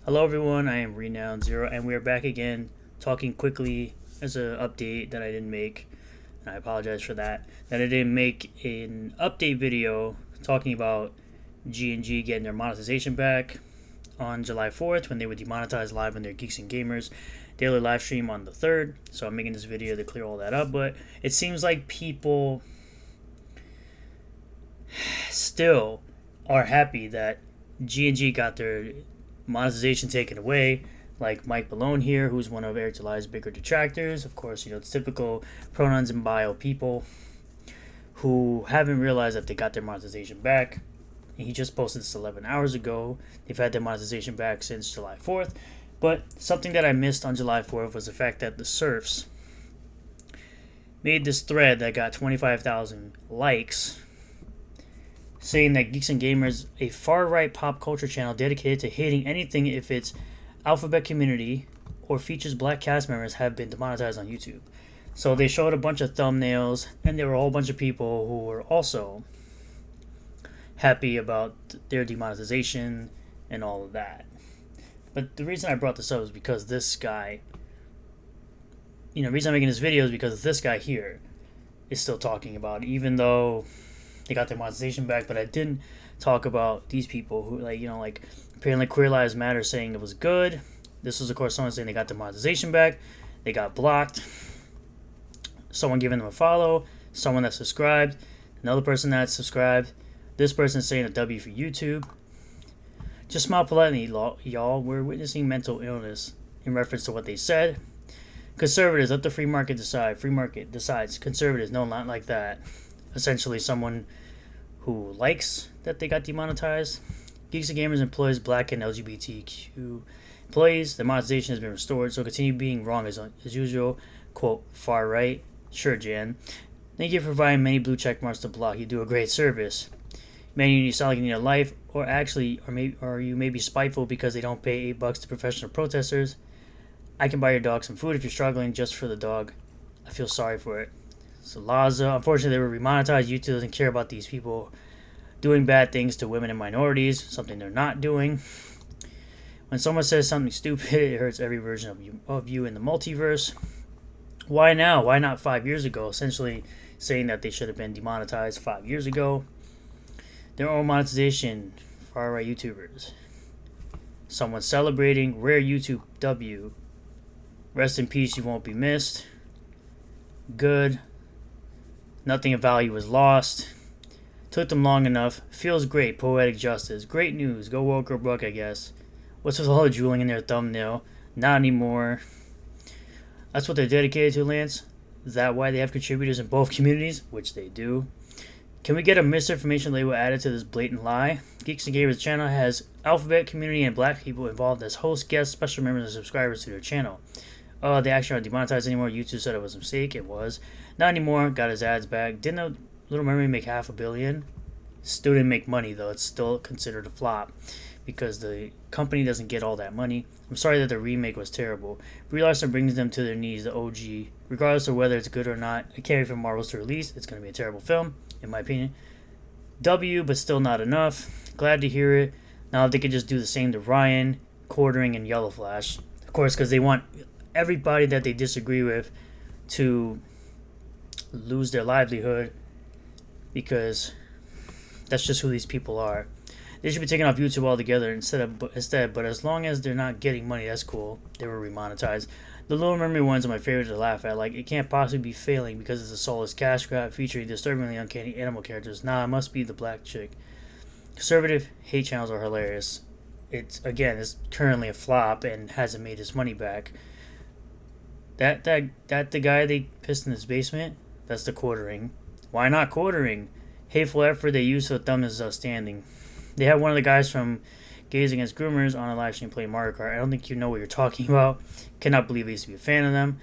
Hello everyone, I am Renowned Zero, and we are back again talking quickly as an update that I didn't make, and I apologize for that. That I didn't make an update video talking about G&G getting their monetization back on July 4th when they would demonetize live on their Geeks and Gamers daily live stream on the 3rd. So I'm making this video to clear all that up, but it seems like people still are happy that G&G got their monetization taken away, like Mike Malone here, who's one of Eric July's bigger detractors. Of course, it's typical pronouns and bio people who haven't realized that they got their monetization back. He just posted this 11 hours ago. They've had their monetization back since July 4th. But something that I missed on July 4th was the fact that the Serfs made this thread that got 25,000 likes saying that Geeks and Gamers, a far-right pop culture channel dedicated to hating anything if it's alphabet community or features black cast members, have been demonetized on YouTube. So they showed a bunch of thumbnails, and there were a whole bunch of people who were also happy about their demonetization and all of that. But the reason I brought this up is because this guy, the reason I'm making this video is because this guy here is still talking about it, even though they got their monetization back. But I didn't talk about these people who, apparently Queer Lives Matter saying it was good. This was, of course, someone saying they got their monetization back. They got blocked. Someone giving them a follow. Someone that subscribed. Another person that subscribed. This person saying a W for YouTube. Just smile politely, y'all. We're witnessing mental illness in reference to what they said. Conservatives, let the free market decide. Free market decides. Conservatives, no, not like that. Essentially someone who likes that they got demonetized. Geeks and Gamers employs black and LGBTQ employees. The monetization has been restored, so continue being wrong as usual. Quote, far right. Sure, Jan. Thank you for providing many blue check marks to block. You do a great service. Man, you sound like you need a life, or you may be spiteful because they don't pay $8 to professional protesters. I can buy your dog some food if you're struggling just for the dog. I feel sorry for it. So Laza, unfortunately, they were remonetized. YouTube doesn't care about these people doing bad things to women and minorities, something they're not doing. When someone says something stupid, it hurts every version of you in the multiverse. Why now? Why not 5 years ago? Essentially saying that they should have been demonetized 5 years ago. Their own monetization, far-right YouTubers. Someone celebrating, rare YouTube W. Rest in peace, you won't be missed. Good. Nothing of value was lost. Took them long enough. Feels great. Poetic justice. Great news. Go woke or buck, I guess. What's with all the drooling in their thumbnail? Not anymore. That's what they're dedicated to, Lance. Is that why they have contributors in both communities? Which they do. Can we get a misinformation label added to this blatant lie? Geeks and Gamers channel has alphabet community and black people involved as hosts, guests, special members, and subscribers to their channel. They actually aren't demonetized anymore. YouTube said it was a mistake. It was. Not anymore. Got his ads back. Didn't a Little Mermaid make $500 million? Still didn't make money, though. It's still considered a flop because the company doesn't get all that money. I'm sorry that the remake was terrible. Brie Larson brings them to their knees, the OG. Regardless of whether it's good or not, I can't wait for Marvel's to release. It's going to be a terrible film, in my opinion. W, but still not enough. Glad to hear it. Now if they could just do the same to Ryan, Quartering, and Yellow Flash. Of course, because they want everybody that they disagree with to lose their livelihood, because that's just who these people are. They should be taken off YouTube altogether instead, but as long as they're not getting money, that's cool. They were remonetized. The Little Mermaid ones are my favorite to laugh at. It can't possibly be failing because it's a soulless cash grab featuring disturbingly uncanny animal characters. Nah, it must be the black chick. Conservative hate channels are hilarious. It's currently a flop and hasn't made his money back. That the guy they pissed in his basement, that's the Quartering. Why not Quartering? Hateful effort they used for the thumbnails is outstanding. They had one of the guys from Gays Against Groomers on a live stream playing Mario Kart. I don't think you know what you're talking about. Cannot believe I used to be a fan of them.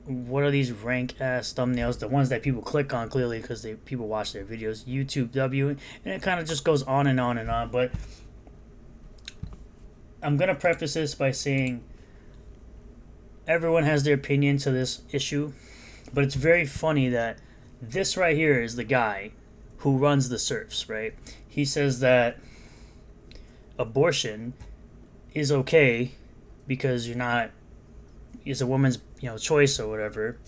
What are these rank ass thumbnails? The ones that people click on clearly because people watch their videos. YouTube W, and it kind of just goes on and on and on. But I'm gonna preface this by saying everyone has their opinion to this issue, but it's very funny that this right here is the guy who runs the Serfs, right? He says that abortion is okay because you're not. It's a woman's choice or whatever.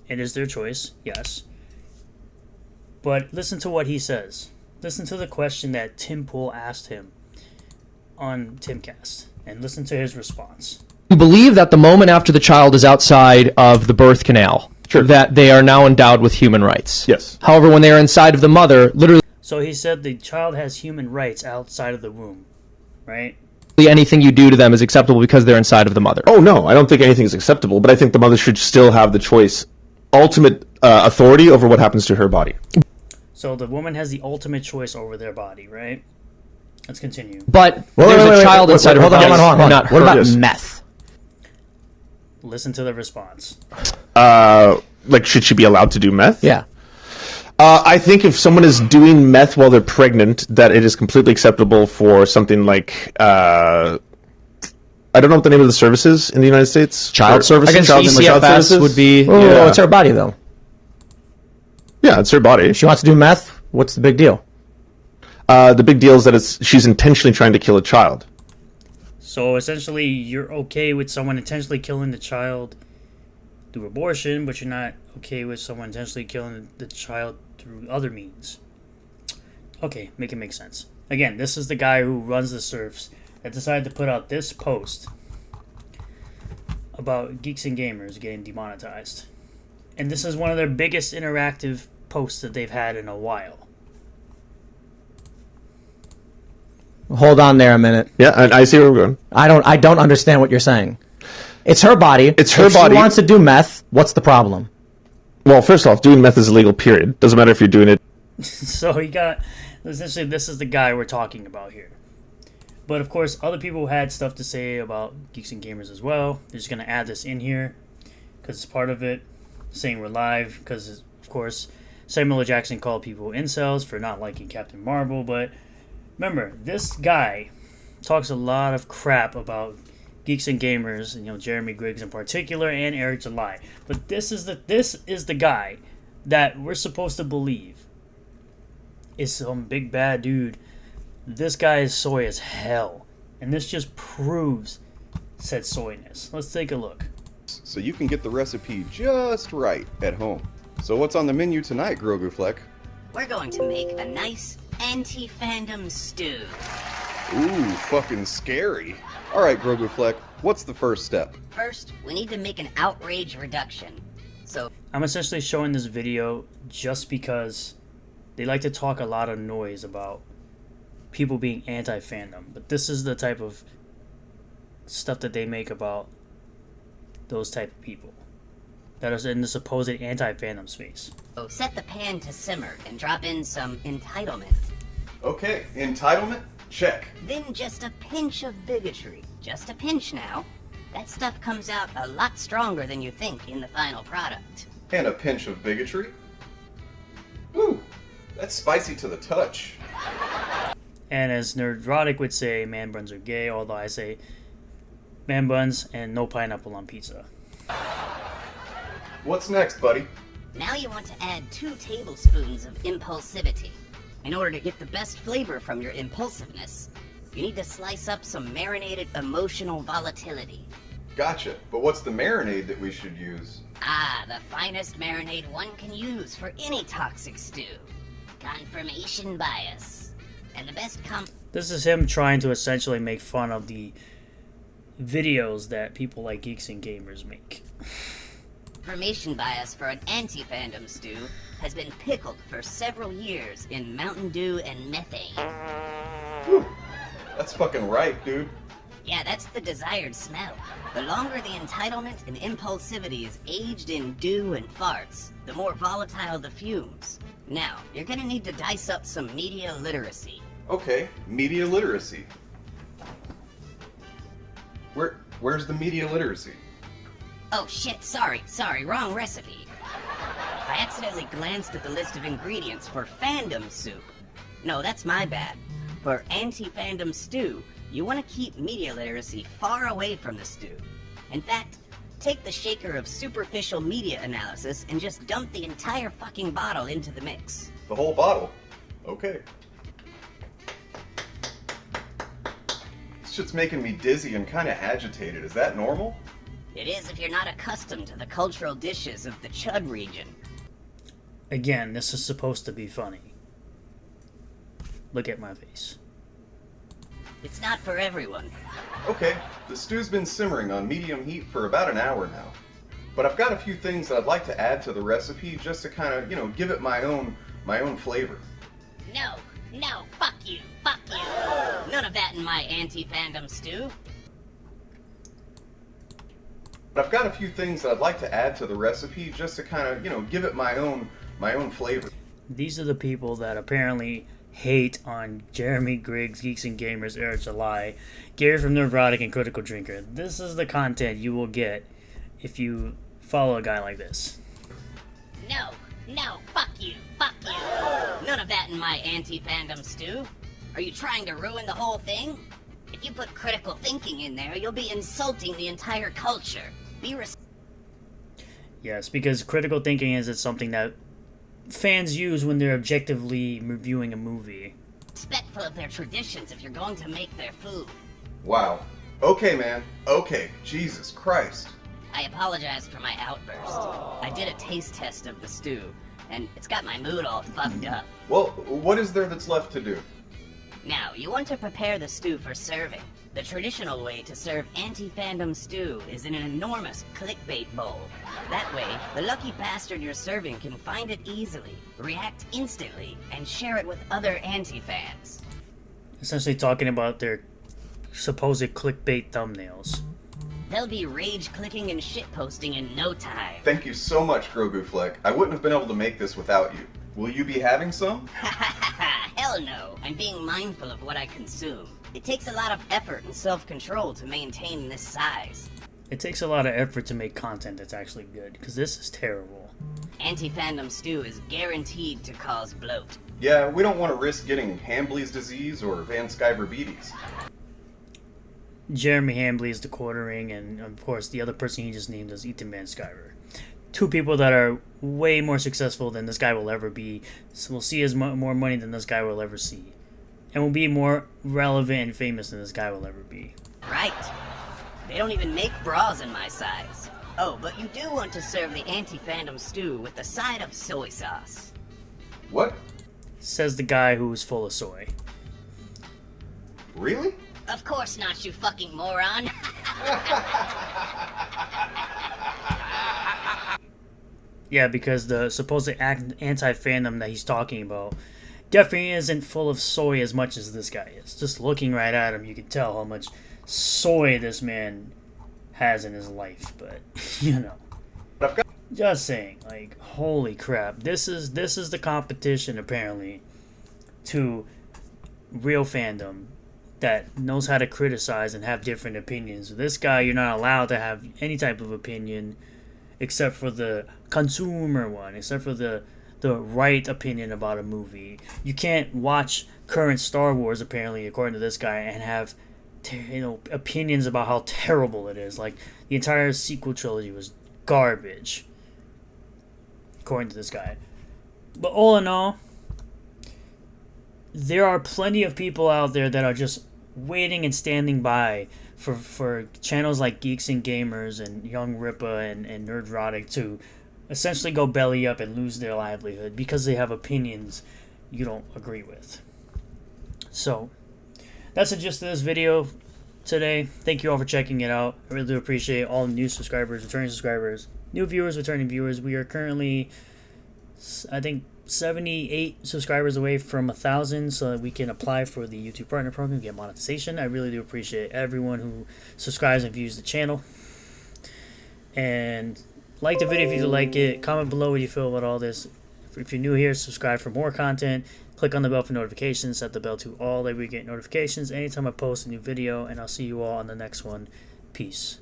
It is their choice, yes. But listen to what he says. Listen to the question that Tim Pool asked him on Timcast, and listen to his response. You believe that the moment after the child is outside of the birth canal, Sure. that they are now endowed with human rights. Yes. However, when they are inside of the mother, literally So he said the child has human rights outside of the womb, right? anything you do to them is acceptable because they're inside of the mother. Oh, no, I don't think anything is acceptable, but I think the mother should still have the choice, ultimate authority over what happens to her body. So the woman has the ultimate choice over their body, right? Let's continue. But there's a child inside of her body. Hold on. What about Yes. meth? Listen to the response. Like, should she be allowed to do meth? Yeah. I think if someone is doing meth while they're pregnant, that it is completely acceptable for something like, I don't know what the name of the services in the United States. Child services? I guess child ECFS services would be... Yeah. Oh, it's her body, though. Yeah, it's her body. If she wants to do meth, what's the big deal? The big deal is that she's intentionally trying to kill a child. So essentially, you're okay with someone intentionally killing the child through abortion, but you're not okay with someone intentionally killing the child through other means. Okay, make it make sense. Again, this is the guy who runs the Serfs that decided to put out this post about Geeks and Gamers getting demonetized. And this is one of their biggest interactive posts that they've had in a while. Hold on there a minute. Yeah, I see where we're going. I don't understand what you're saying. It's her body. It's her if body. She wants to do meth. What's the problem? Well, first off, doing meth is illegal, period. Doesn't matter if you're doing it. So he got... Essentially, this is the guy we're talking about here. But of course, other people had stuff to say about Geeks and Gamers as well. They're just going to add this in here because it's part of it. Saying we're live because, of course, Samuel L. Jackson called people incels for not liking Captain Marvel. But remember, this guy talks a lot of crap about Geeks and Gamers, and Jeremy Griggs in particular, and Eric July. But this is the guy that we're supposed to believe is some big bad dude. This guy is soy as hell, and this just proves said soyness. Let's take a look. So you can get the recipe just right at home. So what's on the menu tonight, Grogu Fleck? We're going to make a nice anti-fandom stew. Ooh, fucking scary. Alright, Grogu Fleck, what's the first step? First, we need to make an outrage reduction. So I'm essentially showing this video just because they like to talk a lot of noise about people being anti-fandom. But this is the type of stuff that they make about those type of people that are in the supposed anti-fandom space. set the pan to simmer and drop in some entitlement. Okay, entitlement? Check. Then just a pinch of bigotry. Just a pinch now. That stuff comes out a lot stronger than you think in the final product. And a pinch of bigotry? Woo, that's spicy to the touch. And as Nerdrotic would say, man buns are gay, although I say man buns and no pineapple on pizza. What's next, buddy? Now you want to add 2 tablespoons of impulsivity. In order to get the best flavor from your impulsiveness, you need to slice up some marinated emotional volatility. Gotcha, but what's the marinade that we should use? Ah, the finest marinade one can use for any toxic stew. Confirmation bias. And the best This is him trying to essentially make fun of the videos that people like Geeks and Gamers make. confirmation bias for an anti-fandom stew has been pickled for several years in Mountain Dew and methane. Whew, that's fucking right, dude. Yeah, that's the desired smell. The longer the entitlement and impulsivity is aged in dew and farts, the more volatile the fumes. Now, you're gonna need to dice up some media literacy. Okay, media literacy. Where's the media literacy? Oh shit, sorry, wrong recipe. I accidentally glanced at the list of ingredients for fandom soup. No, that's my bad. For anti-fandom stew, you want to keep media literacy far away from the stew. In fact, take the shaker of superficial media analysis and just dump the entire fucking bottle into the mix. The whole bottle? Okay. shit's making me dizzy and kind of agitated. Is that normal? It is if you're not accustomed to the cultural dishes of the Chud region. Again, this is supposed to be funny. Look at my face. It's not for everyone. Okay, the stew's been simmering on medium heat for about an hour now. But I've got a few things that I'd like to add to the recipe just to kind of, give it my own flavor. No, fuck you. None of that in my anti-fandom stew. But I've got a few things that I'd like to add to the recipe just to kind of, give it my own flavor. These are the people that apparently hate on Jeremy Griggs, Geeks and Gamers, Eric July, Gary from Neurotic, and Critical Drinker. This is the content you will get if you follow a guy like this. No, fuck you. None of that in my anti-fandom stew. Are you trying to ruin the whole thing? If you put critical thinking in there, you'll be insulting the entire culture. Yes, because critical thinking is something that fans use when they're objectively reviewing a movie. Respectful of their traditions if you're going to make their food. Wow. Okay, man. Okay. Jesus Christ. I apologize for my outburst. I did a taste test of the stew, and it's got my mood all fucked up. Well, what is there that's left to do? Now, you want to prepare the stew for serving. The traditional way to serve anti-fandom stew is in an enormous clickbait bowl. That way, the lucky bastard you're serving can find it easily, react instantly, and share it with other anti-fans. Essentially talking about their supposed clickbait thumbnails. They'll be rage-clicking and shit-posting in no time. Thank you so much, Grogu Fleck. I wouldn't have been able to make this without you. Will you be having some? Hell no. I'm being mindful of what I consume. It takes a lot of effort and self-control to maintain this size. It takes a lot of effort to make content that's actually good, because this is terrible. Anti-fandom stew is guaranteed to cause bloat. Yeah, we don't want to risk getting Hambley's disease or Van Skyverbetes. Jeremy Hambley is the quartering, and of course the other person he just named is Ethan Van Sciver. Two people that are way more successful than this guy will ever be. So we'll see more money than this guy will ever see. And will be more relevant and famous than this guy will ever be. Right. They don't even make bras in my size. Oh, but you do want to serve the anti-fandom stew with a side of soy sauce. What? Says the guy who's full of soy. Really? Of course not, you fucking moron. Yeah, because the supposed anti-fandom that he's talking about definitely isn't full of soy as much as this guy is. Just looking right at him, you can tell how much soy this man has in his life. But, just saying, like, holy crap. This is the competition, apparently, to real fandom that knows how to criticize and have different opinions. This guy, you're not allowed to have any type of opinion except for the consumer one, except for the right opinion about a movie. You can't watch current Star Wars, apparently, according to this guy, and have opinions about how terrible it is. Like, the entire sequel trilogy was garbage, according to this guy. But all in all, there are plenty of people out there that are just waiting and standing by for channels like Geeks and Gamers and Young Rippa and Nerdrotic to essentially go belly up and lose their livelihood because they have opinions you don't agree with. So, that's the gist of this video today. Thank you all for checking it out. I really do appreciate all new subscribers, returning subscribers, new viewers, returning viewers. We are currently, I think, 78 subscribers away from 1,000 so that we can apply for the YouTube Partner Program and get monetization. I really do appreciate everyone who subscribes and views the channel. And like the video if you like it. Comment below what you feel about all this. If you're new here, subscribe for more content. Click on the bell for notifications. Set the bell to all that we get notifications anytime I post a new video. And I'll see you all on the next one. Peace.